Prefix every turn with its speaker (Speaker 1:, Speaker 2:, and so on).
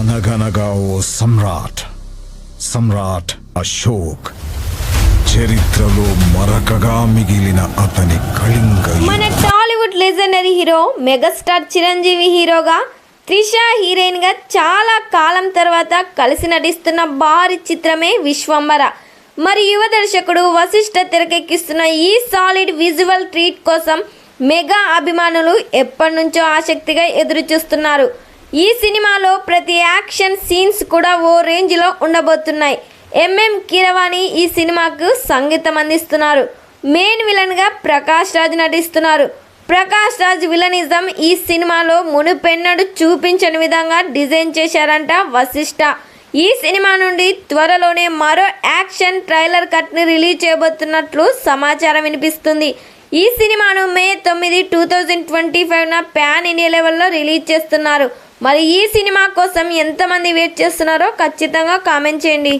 Speaker 1: అనగనగా ఓ సమ్రాట్ అశోక్ చరిత్రలో మరకగా మిగిలిన అతని కళింగ
Speaker 2: మన Tollywood legendary hero megastar Chiranjeevi హీరోగా, త్రిష హీరోయిన్ గా చాలా కాలం తర్వాత కలిసి నటిస్తున్న భారీ చిత్రమే విశ్వంబర. మరి యువ దర్శకుడు వశిష్ఠ తెరకెక్కిస్తున్న ఈ సాలిడ్ విజువల్ ట్రీట్ కోసం మెగా అభిమానులు ఎప్పటి నుంచో ఆసక్తిగా ఎదురు చూస్తున్నారు. ఈ సినిమాలో ప్రతి యాక్షన్ సీన్స్ కూడా ఓ రేంజ్లో ఉండబోతున్నాయి. ఎంఎం కీరవాణి ఈ సినిమాకు సంగీతం అందిస్తున్నారు. మెయిన్ విలన్గా ప్రకాష్ రాజ్ నటిస్తున్నారు. ప్రకాష్ రాజ్ విలనిజం ఈ సినిమాలో మునుపెన్నడు చూపించని విధంగా డిజైన్ చేశారంట వశిష్ఠ. ఈ సినిమా నుండి త్వరలోనే మరో యాక్షన్ ట్రైలర్ కట్ని రిలీజ్ చేయబోతున్నట్లు సమాచారం వినిపిస్తుంది. ఈ సినిమాను మే 9, 2025న ప్యాన్ ఇండియా లెవెల్లో రిలీజ్ చేస్తున్నారు. మరి ఈ సినిమా కోసం ఎంతమంది వెయిట్ చేస్తున్నారో ఖచ్చితంగా కామెంట్ చేయండి.